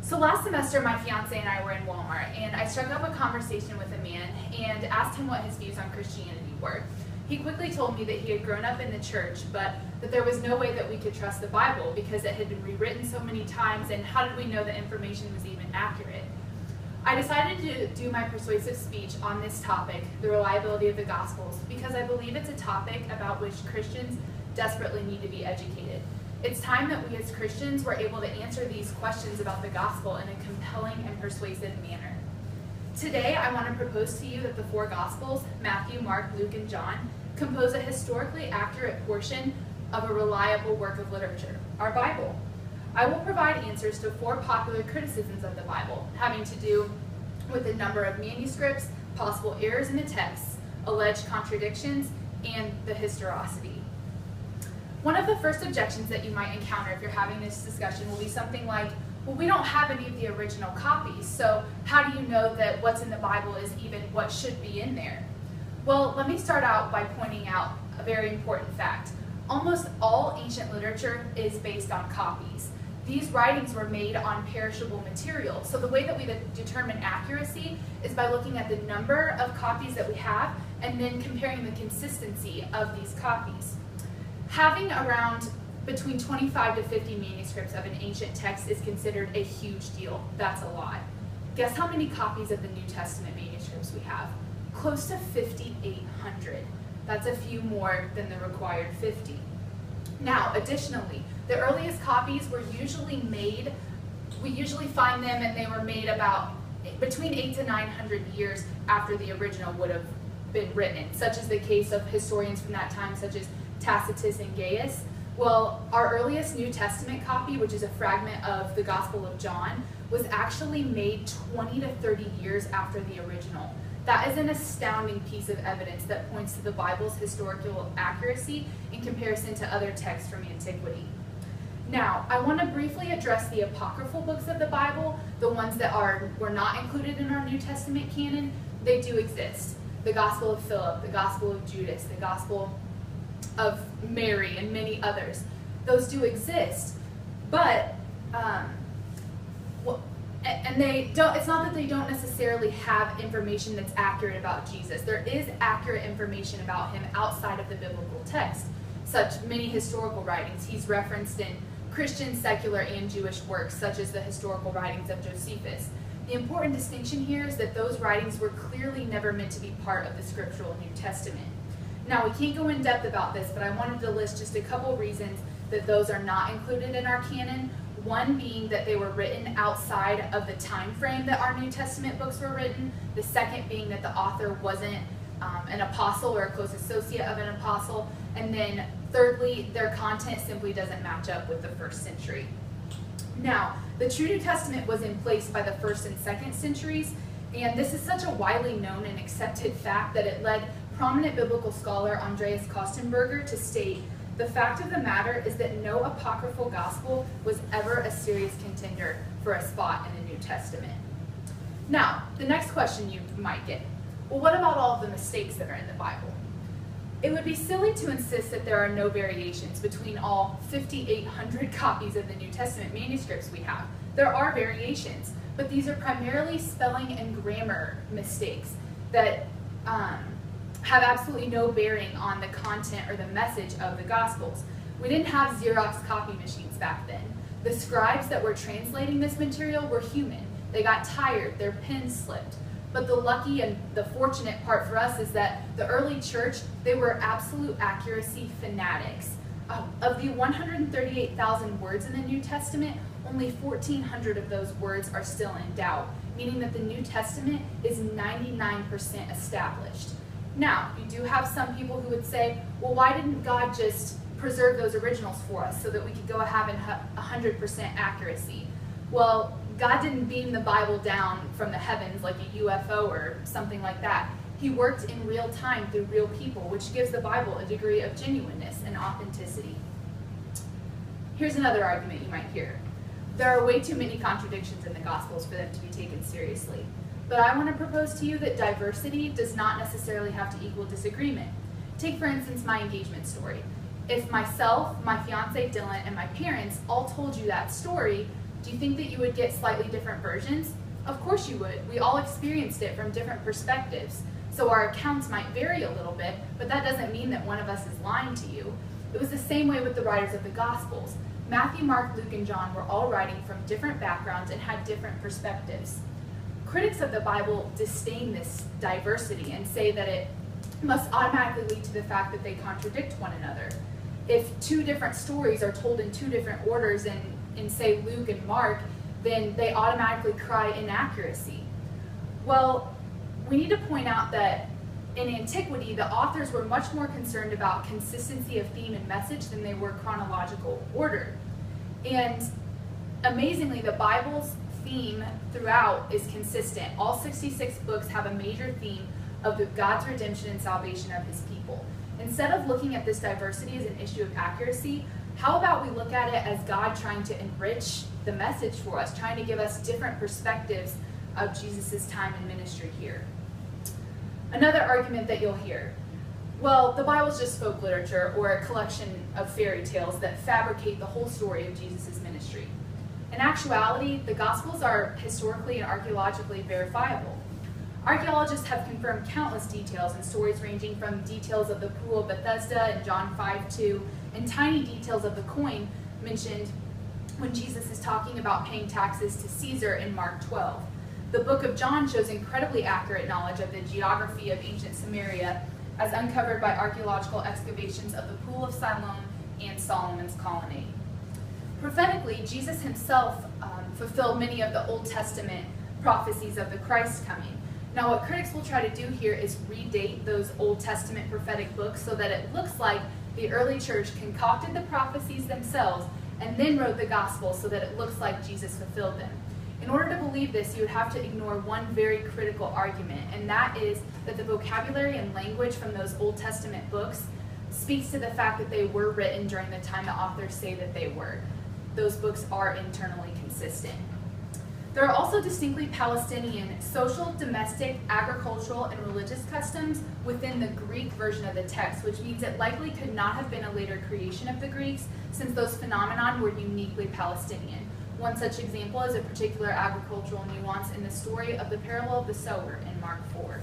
So last semester, my fiance and I were in Walmart, and I struck up a conversation with a man and asked him what his views on Christianity were. He quickly told me that he had grown up in the church, but that there was no way that we could trust the Bible because it had been rewritten so many times, and how did we know the information was even accurate? I decided to do my persuasive speech on this topic, the reliability of the Gospels, because I believe it's a topic about which Christians desperately need to be educated. It's time that we as Christians were able to answer these questions about the gospel in a compelling and persuasive manner. Today, I want to propose to you that the four Gospels, Matthew, Mark, Luke, and John, compose a historically accurate portion of a reliable work of literature, our Bible. I will provide answers to four popular criticisms of the Bible, having to do with the number of manuscripts, possible errors in the texts, alleged contradictions, and the historicity. One of the first objections that you might encounter if you're having this discussion will be something like, well, we don't have any of the original copies, so how do you know that what's in the Bible is even what should be in there? Well, let me start out by pointing out a very important fact. Almost all ancient literature is based on copies. These writings were made on perishable material, so the way that we determine accuracy is by looking at the number of copies that we have and then comparing the consistency of these copies. Having around between 25 to 50 manuscripts of an ancient text is considered a huge deal. That's a lot. Guess how many copies of the New Testament manuscripts we have? Close to 5,800. That's a few more than the required 50. Now, additionally, the earliest copies were usually made, we usually find them and they were made about between 800 to 900 years after the original would have been written, such as the case of historians from that time, such as Tacitus and Gaius. Well, our earliest New Testament copy, which is a fragment of the Gospel of John, was actually made 20 to 30 years after the original. That is an astounding piece of evidence that points to the Bible's historical accuracy in comparison to other texts from antiquity. Now, I want to briefly address the apocryphal books of the Bible, the ones that were not included in our New Testament canon. They do exist. The Gospel of Philip, the Gospel of Judas, the Gospel of Mary, and many others. Those do exist, but it's not that they don't necessarily have information that's accurate about Jesus. There is accurate information about him outside of the biblical text, such many historical writings. He's referenced in Christian, secular, and Jewish works, such as the historical writings of Josephus. The important distinction here is that those writings were clearly never meant to be part of the scriptural New Testament. Now, we can't go in depth about this, but I wanted to list just a couple reasons that those are not included in our canon. One being that they were written outside of the time frame that our New Testament books were written. The second being that the author wasn't an apostle or a close associate of an apostle. And then thirdly, their content simply doesn't match up with the first century. Now, the true New Testament was in place by the first and second centuries, and this is such a widely known and accepted fact that it led prominent biblical scholar Andreas Kostenberger to state, "The fact of the matter is that no apocryphal gospel was ever a serious contender for a spot in the New Testament." Now, the next question you might get, well, what about all of the mistakes that are in the Bible? It would be silly to insist that there are no variations between all 5,800 copies of the New Testament manuscripts we have. There are variations, but these are primarily spelling and grammar mistakes that have absolutely no bearing on the content or the message of the Gospels. We didn't have Xerox copy machines back then. The scribes that were translating this material were human. They got tired, their pens slipped. But the lucky and the fortunate part for us is that the early church, they were absolute accuracy fanatics. Of the 138,000 words in the New Testament, only 1,400 of those words are still in doubt, meaning that the New Testament is 99% established. Now, you do have some people who would say, well, why didn't God just preserve those originals for us so that we could go have 100% accuracy? Well, God didn't beam the Bible down from the heavens like a UFO or something like that. He worked in real time through real people, which gives the Bible a degree of genuineness and authenticity. Here's another argument you might hear. There are way too many contradictions in the Gospels for them to be taken seriously. But I want to propose to you that diversity does not necessarily have to equal disagreement. Take, for instance, my engagement story. If myself, my fiance Dylan, and my parents all told you that story, Do you think that you would get slightly different versions? Of course you would. We all experienced it from different perspectives. So our accounts might vary a little bit, but that doesn't mean that one of us is lying to you. It was the same way with the writers of the Gospels. Matthew, Mark, Luke, and John were all writing from different backgrounds and had different perspectives. Critics of the Bible disdain this diversity and say that it must automatically lead to the fact that they contradict one another. If two different stories are told in two different orders in say, Luke and Mark, then they automatically cry inaccuracy. Well, we need to point out that in antiquity, the authors were much more concerned about consistency of theme and message than they were chronological order. And amazingly, the Bible's theme throughout is consistent. All 66 books have a major theme of God's redemption and salvation of his people. Instead of looking at this diversity as an issue of accuracy, how about we look at it as God trying to enrich the message for us, trying to give us different perspectives of Jesus' time and ministry here. Another argument that you'll hear, well, the Bible's just folk literature or a collection of fairy tales that fabricate the whole story of Jesus' ministry. In actuality, the Gospels are historically and archaeologically verifiable. Archaeologists have confirmed countless details and stories ranging from details of the pool of Bethesda in John 5:2 and tiny details of the coin mentioned when Jesus is talking about paying taxes to Caesar in Mark 12. The book of John shows incredibly accurate knowledge of the geography of ancient Samaria as uncovered by archaeological excavations of the Pool of Siloam and Solomon's colonnade. Prophetically, Jesus himself fulfilled many of the Old Testament prophecies of the Christ coming. Now, what critics will try to do here is redate those Old Testament prophetic books so that it looks like the early church concocted the prophecies themselves and then wrote the gospel so that it looks like Jesus fulfilled them. In order to believe this, you would have to ignore one very critical argument, and that is that the vocabulary and language from those Old Testament books speaks to the fact that they were written during the time the authors say that they were. Those books are internally consistent. There are also distinctly Palestinian social, domestic, agricultural, and religious customs within the Greek version of the text, which means it likely could not have been a later creation of the Greeks, since those phenomena were uniquely Palestinian. One such example is a particular agricultural nuance in the story of the parable of the sower in Mark 4.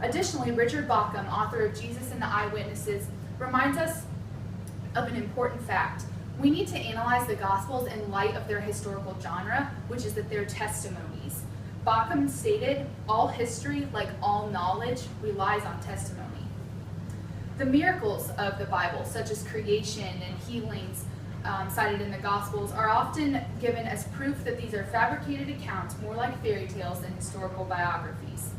Additionally, Richard Bauckham, author of Jesus and the Eyewitnesses, reminds us of an important fact. We need to analyze the Gospels in light of their historical genre, which is that they're testimonies. Bauckham stated, all history, like all knowledge, relies on testimony. The miracles of the Bible, such as creation and healings cited in the Gospels, are often given as proof that these are fabricated accounts, more like fairy tales than historical biographies.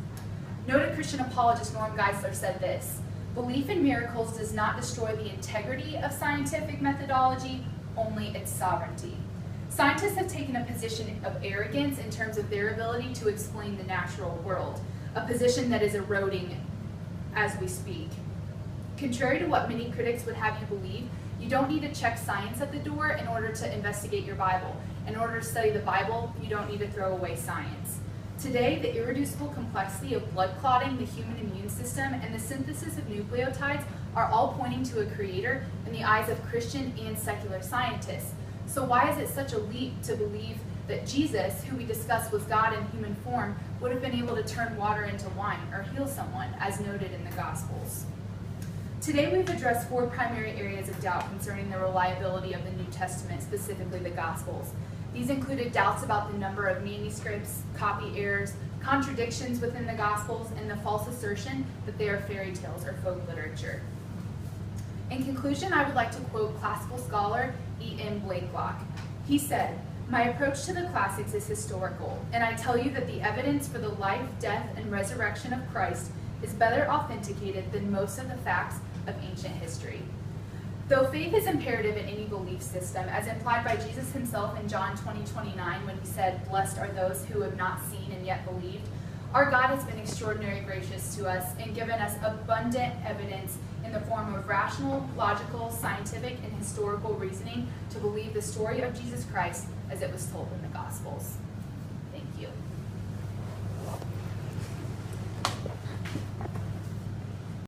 Noted Christian apologist Norm Geisler said this, "Belief in miracles does not destroy the integrity of scientific methodology, only its sovereignty." Scientists have taken a position of arrogance in terms of their ability to explain the natural world, a position that is eroding as we speak. Contrary to what many critics would have you believe, you don't need to check science at the door in order to investigate your Bible. In order to study the Bible, you don't need to throw away science. Today, the irreducible complexity of blood clotting, the human immune system, and the synthesis of nucleotides are all pointing to a creator in the eyes of Christian and secular scientists. So why is it such a leap to believe that Jesus, who we discussed was God in human form, would have been able to turn water into wine or heal someone, as noted in the Gospels? Today we've addressed 4 primary areas of doubt concerning the reliability of the New Testament, specifically the Gospels. These included doubts about the number of manuscripts, copy errors, contradictions within the Gospels, and the false assertion that they are fairy tales or folk literature. In conclusion, I would like to quote classical scholar E.M. Blakelock. He said, "My approach to the classics is historical, and I tell you that the evidence for the life, death, and resurrection of Christ is better authenticated than most of the facts of ancient history." Though faith is imperative in any belief system, as implied by Jesus himself in John 20:29 when he said, "Blessed are those who have not seen and yet believed," our God has been extraordinarily gracious to us and given us abundant evidence in the form of rational, logical, scientific, and historical reasoning to believe the story of Jesus Christ as it was told in the Gospels.